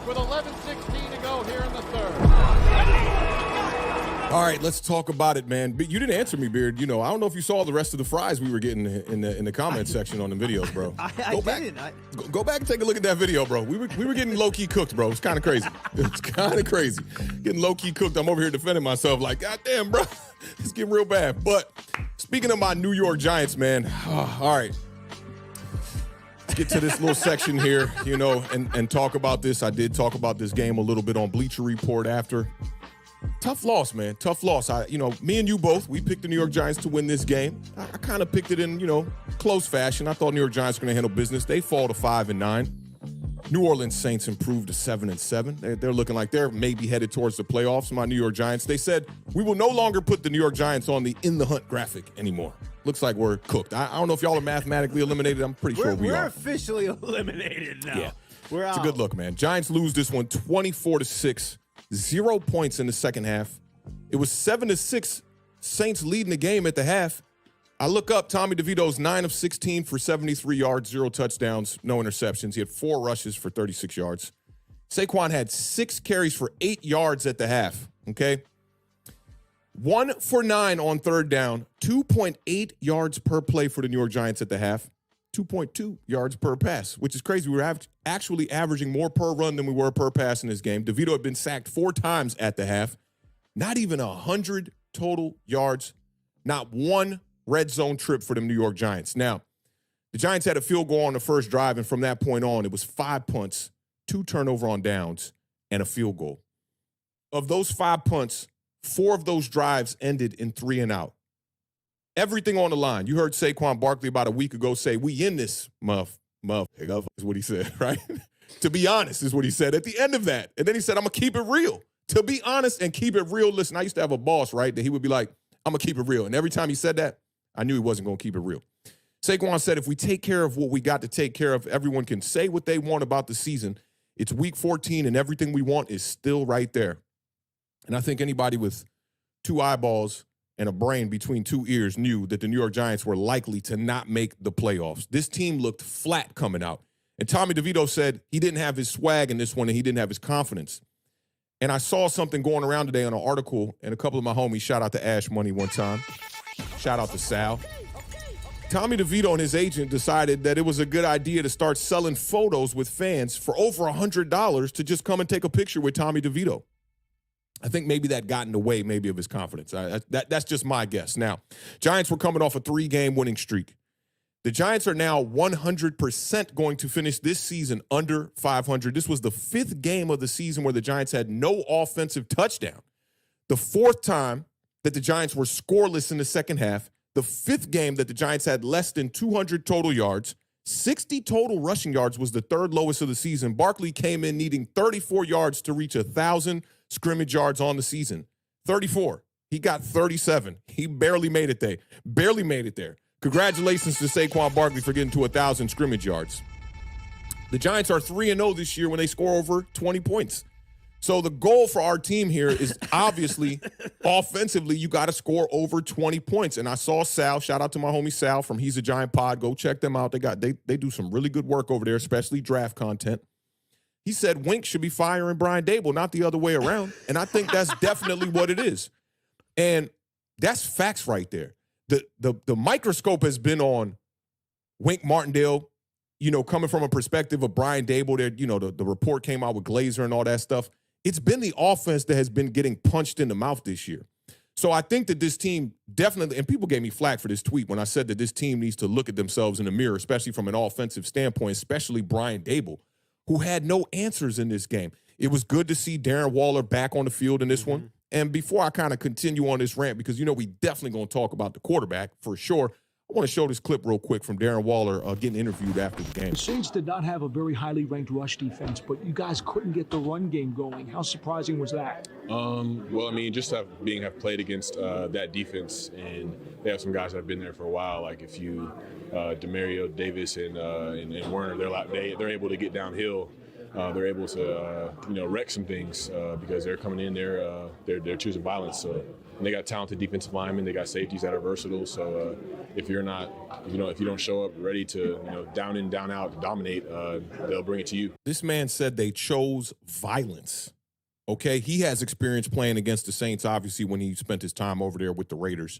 with 11:16 to go here in the third. All right, let's talk about it, man. But you didn't answer me, Beard. You know, I don't know if you saw the rest of the fries we were getting in the comment section on the videos, bro. Go back and take a look at that video, bro. We were getting low-key cooked, bro. It's kind of crazy. It's kind of crazy. Getting low-key cooked. I'm over here defending myself like, God damn, bro. It's getting real bad. But speaking of my New York Giants, man, all right. Let's get to this little section here, you know, and talk about this. I did talk about this game a little bit on Bleacher Report after. Tough loss, man. Tough loss. Me and you both, we picked the New York Giants to win this game. I kind of picked it in, close fashion. I thought New York Giants were going to handle business. They fall to 5-9. New Orleans Saints improved to 7-7. They're looking like they're maybe headed towards the playoffs. My New York Giants, they said, we will no longer put the New York Giants on the In the Hunt graphic anymore. Looks like we're cooked. I don't know if y'all are mathematically eliminated. I'm pretty sure we are. We're officially eliminated now. Yeah. We're out. It's a good look, man. Giants lose this one 24-6. 0 points in the second half. It was 7-6 Saints leading the game at the half. I look up Tommy DeVito's 9 of 16 for 73 yards, 0 touchdowns, no interceptions. He had 4 rushes for 36 yards. Saquon had 6 carries for 8 yards at the half, okay? 1 for 9 on third down, 2.8 yards per play for the New York Giants at the half. 2.2 yards per pass, which is crazy. We were actually averaging more per run than we were per pass in this game. DeVito had been sacked 4 times at the half. Not even 100 total yards. Not one red zone trip for the New York Giants. Now, the Giants had a field goal on the first drive, and from that point on, it was 5 punts, 2 turnover on downs, and a field goal. Of those 5 punts, 4 of those drives ended in 3 and out. Everything on the line. You heard Saquon Barkley about a week ago say, we in this, muff, is what he said, right? To be honest is what he said at the end of that. And then he said, I'm going to keep it real. To be honest and keep it real. Listen, I used to have a boss, right, that he would be like, I'm going to keep it real. And every time he said that, I knew he wasn't going to keep it real. Saquon said, if we take care of what we got to take care of, everyone can say what they want about the season. It's week 14 and everything we want is still right there. And I think anybody with 2 eyeballs and a brain between 2 ears knew that the New York Giants were likely to not make the playoffs. This team looked flat coming out. And Tommy DeVito said he didn't have his swag in this one and he didn't have his confidence. And I saw something going around today on an article, and a couple of my homies, shout out to Ash Money one time, shout out to Sal. Tommy DeVito and his agent decided that it was a good idea to start selling photos with fans for over $100 to just come and take a picture with Tommy DeVito. I think maybe that got in the way maybe of his confidence. That's just my guess. Now, Giants were coming off a 3-game winning streak. The Giants are now 100% going to finish this season under 500. This was the 5th game of the season where the Giants had no offensive touchdown. The 4th time that the Giants were scoreless in the second half. The 5th game that the Giants had less than 200 total yards. 60 total rushing yards was the 3rd lowest of the season. Barkley came in needing 34 yards to reach 1,000 scrimmage yards on the season. 34. He got 37. He barely made it there. Barely made it there. Congratulations to Saquon Barkley for getting to 1,000 scrimmage yards. The Giants are 3-0 this year when they score over 20 points. So the goal for our team here is obviously offensively, you got to score over 20 points. And I saw Sal, shout out to my homie Sal from He's a Giant Pod. Go check them out. They do some really good work over there, especially draft content. He said Wink should be firing Brian Dable, not the other way around. And I think that's definitely what it is. And that's facts right there. The microscope has been on Wink Martindale, coming from a perspective of Brian Dable. There, the report came out with Glazer and all that stuff. It's been the offense that has been getting punched in the mouth this year. So I think that this team definitely, and people gave me flack for this tweet when I said that this team needs to look at themselves in the mirror, especially from an offensive standpoint, especially Brian Dable, who had no answers in this game. It was good to see Darren Waller back on the field in this one. And before I kind of continue on this rant, because we definitely going to talk about the quarterback for sure, I want to show this clip real quick from Darren Waller getting interviewed after the game. The Saints did not have a very highly ranked rush defense, but you guys couldn't get the run game going. How surprising was that? Well, I mean, just have played against that defense, and they have some guys that have been there for a while. Like if you, Demario Davis and Werner, they're able to get downhill. They're able to, wreck some things because they're coming in there. They're choosing violence. So and they got talented defensive linemen. They got safeties that are versatile. So if you don't show up ready to, down in, down out, dominate, they'll bring it to you. This man said they chose violence. Okay, he has experience playing against the Saints, obviously, when he spent his time over there with the Raiders.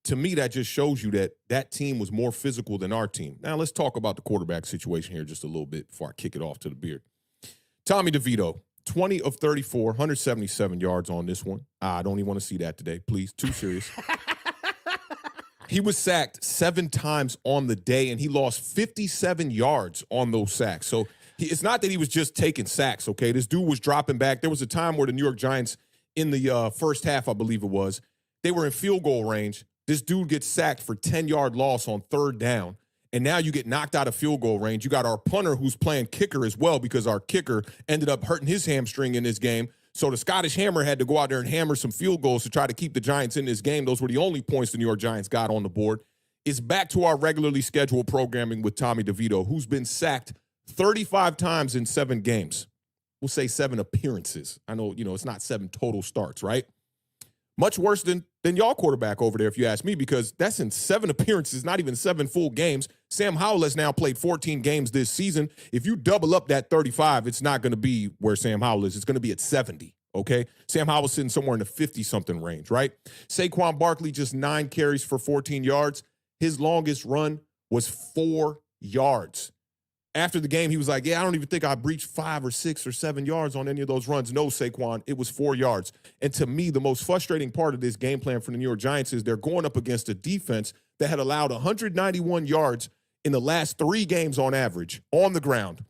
To me, that just shows you that that team was more physical than our team. Now, let's talk about the quarterback situation here just a little bit before I kick it off to the beard. Tommy DeVito, 20 of 34, 177 yards on this one. I don't even want to see that today, please. Too serious. He was sacked 7 times on the day, and he lost 57 yards on those sacks. So it's not that he was just taking sacks, okay? This dude was dropping back. There was a time where the New York Giants, in the first half, I believe it was, they were in field goal range. This dude gets sacked for 10-yard loss on 3rd down, and now you get knocked out of field goal range. You got our punter who's playing kicker as well because our kicker ended up hurting his hamstring in this game. So the Scottish Hammer had to go out there and hammer some field goals to try to keep the Giants in this game. Those were the only points the New York Giants got on the board. It's back to our regularly scheduled programming with Tommy DeVito, who's been sacked 35 times in 7 games. We'll say 7 appearances. I know, it's not 7 total starts, right? Much worse than y'all quarterback over there, if you ask me, because that's in 7 appearances, not even 7 full games. Sam Howell has now played 14 games this season. If you double up that 35, it's not going to be where Sam Howell is. It's going to be at 70, okay? Sam Howell's sitting somewhere in the 50-something range, right? Saquon Barkley, just 9 carries for 14 yards. His longest run was 4 yards. After the game, he was like, I don't even think I breached 5 or 6 or 7 yards on any of those runs. No, Saquon, it was 4 yards. And to me, the most frustrating part of this game plan for the New York Giants is they're going up against a defense that had allowed 191 yards in the last 3 games on average on the ground.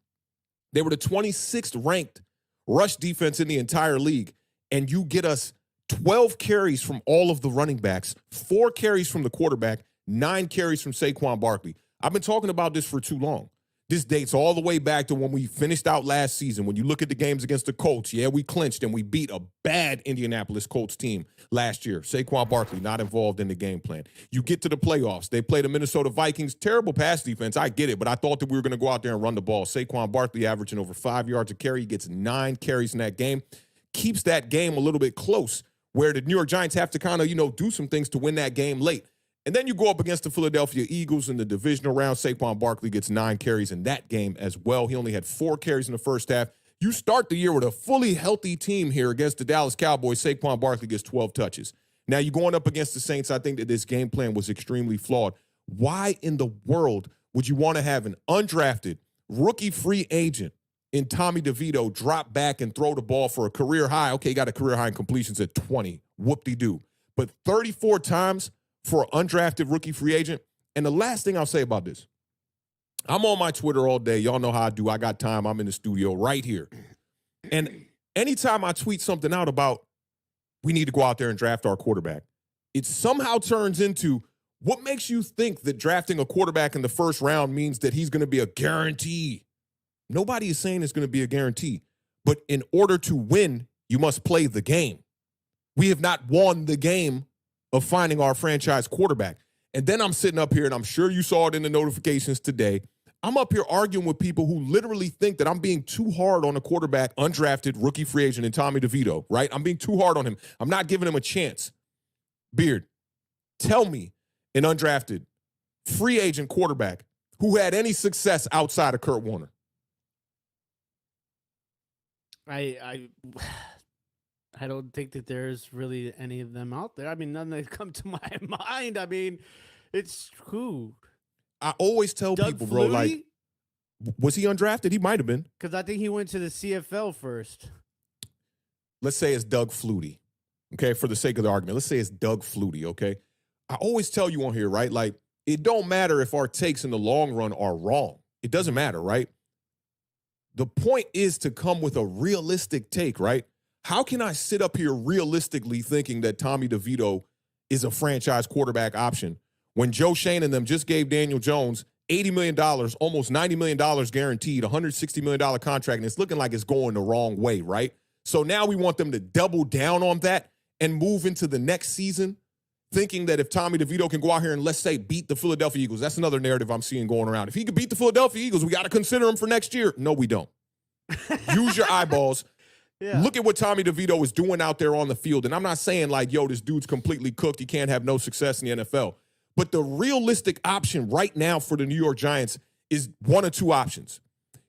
They were the 26th ranked rush defense in the entire league. And you get us 12 carries from all of the running backs, 4 carries from the quarterback, 9 carries from Saquon Barkley. I've been talking about this for too long. This dates all the way back to when we finished out last season. When you look at the games against the Colts, we clinched and we beat a bad Indianapolis Colts team last year. Saquon Barkley not involved in the game plan. You get to the playoffs. They play the Minnesota Vikings. Terrible pass defense. I get it, but I thought that we were going to go out there and run the ball. Saquon Barkley averaging over 5 yards a carry. He gets 9 carries in that game. Keeps that game a little bit close where the New York Giants have to kind of, do some things to win that game late. And then you go up against the Philadelphia Eagles in the divisional round. Saquon Barkley gets 9 carries in that game as well. He only had 4 carries in the first half. You start the year with a fully healthy team here against the Dallas Cowboys. Saquon Barkley gets 12 touches. Now you're going up against the Saints. I think that this game plan was extremely flawed. Why in the world would you want to have an undrafted rookie free agent in Tommy DeVito drop back and throw the ball for a career high? Okay, he got a career high in completions at 20. Whoop-de-doo. But 34 times for an undrafted rookie free agent. And the last thing I'll say about this, I'm on my Twitter all day. Y'all know how I do. I got time. I'm in the studio right here. And anytime I tweet something out about we need to go out there and draft our quarterback, it somehow turns into what makes you think that drafting a quarterback in the first round means that he's going to be a guarantee. Nobody is saying it's going to be a guarantee. But in order to win, you must play the game. We have not won the game of finding our franchise quarterback. And then I'm sitting up here, and I'm sure you saw it in the notifications today. I'm up here arguing with people who literally think that I'm being too hard on a quarterback, undrafted, rookie free agent in Tommy DeVito, right? I'm being too hard on him. I'm not giving him a chance. Beard, tell me an undrafted, free agent quarterback who had any success outside of Kurt Warner. I don't think that there's really any of them out there. I mean, none that come to my mind. I mean, it's who? I always tell Doug people, bro, like, was he undrafted? He might have been. Because I think he went to the CFL first. Let's say it's Doug Flutie, okay, for the sake of the argument. Let's say it's Doug Flutie, okay? I always tell you on here, right, like, it don't matter if our takes in the long run are wrong. It doesn't matter, right? The point is to come with a realistic take, right? How can I sit up here realistically thinking that Tommy DeVito is a franchise quarterback option when Joe Shane and them just gave Daniel Jones $80 million, almost $90 million guaranteed, $160 million contract, and it's looking like it's going the wrong way, right? So now we want them to double down on that and move into the next season thinking that if Tommy DeVito can go out here and, let's say, beat the Philadelphia Eagles, that's another narrative I'm seeing going around. If he could beat the Philadelphia Eagles, we got to consider him for next year. No, we don't. Use your eyeballs. Yeah. Look at what Tommy DeVito is doing out there on the field. And I'm not saying like, yo, this dude's completely cooked. He can't have no success in the NFL. But the realistic option right now for the New York Giants is one of two options.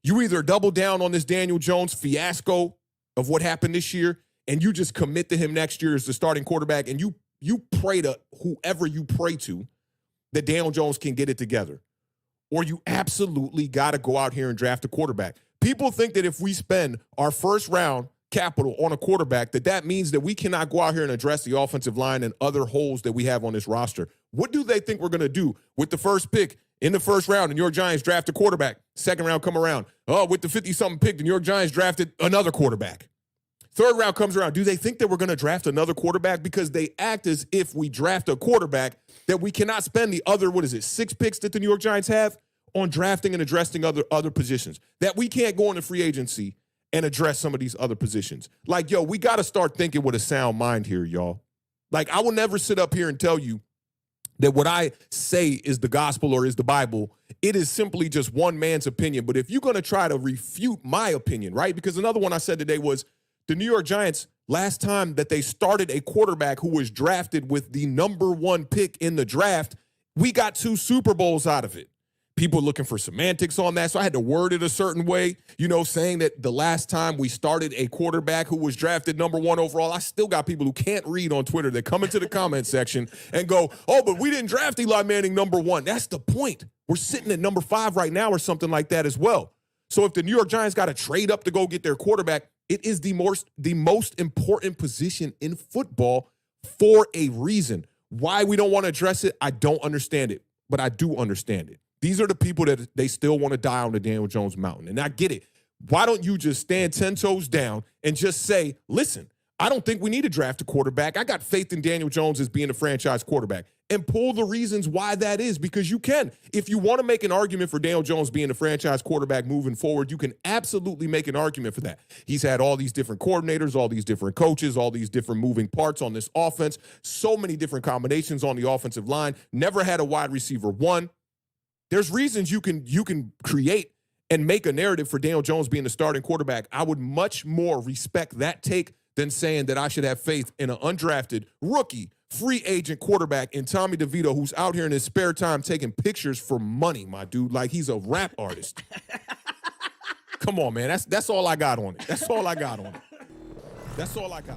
You either double down on this Daniel Jones fiasco of what happened this year, and you just commit to him next year as the starting quarterback, and you pray to whoever you pray to that Daniel Jones can get it together. Or you absolutely got to go out here and draft a quarterback. People think that if we spend our first round capital on a quarterback, that means that we cannot go out here and address the offensive line and other holes that we have on this roster. What do they think we're going to do with the first pick in the first round? The New York Giants draft a quarterback. Second round come around. Oh, with the 50-something pick, the New York Giants drafted another quarterback. Third round comes around. Do they think that we're going to draft another quarterback? Because they act as if we draft a quarterback that we cannot spend the other, 6 picks that the New York Giants have on drafting and addressing other positions. That we can't go into free agency and address some of these other positions. Like, yo, we got to start thinking with a sound mind here, y'all. Like, I will never sit up here and tell you that what I say is the gospel or is the Bible. It is simply just one man's opinion. But if you're going to try to refute my opinion, right? Because another one I said today was the New York Giants, last time that they started a quarterback who was drafted with the number 1 pick in the draft, we got 2 Super Bowls out of it. People looking for semantics on that, so I had to word it a certain way, saying that the last time we started a quarterback who was drafted number 1 overall. I still got people who can't read on Twitter that come into the comment section and go, oh, but we didn't draft Eli Manning number 1. That's the point. We're sitting at number 5 right now or something like that as well. So if the New York Giants got to trade up to go get their quarterback, it is the most important position in football for a reason. Why we don't want to address it, I don't understand it, but I do understand it. These are the people that they still want to die on the Daniel Jones mountain. And I get it. Why don't you just stand 10 toes down and just say, listen, I don't think we need to draft a quarterback. I got faith in Daniel Jones as being a franchise quarterback. And pull the reasons why that is, because you can. If you want to make an argument for Daniel Jones being a franchise quarterback moving forward, you can absolutely make an argument for that. He's had all these different coordinators, all these different coaches, all these different moving parts on this offense, so many different combinations on the offensive line, never had a wide receiver 1. There's reasons you can create and make a narrative for Daniel Jones being the starting quarterback. I would much more respect that take than saying that I should have faith in an undrafted rookie free agent quarterback in Tommy DeVito, who's out here in his spare time taking pictures for money, my dude, like he's a rap artist. Come on, man. That's all I got on it. That's all I got on it. That's all I got.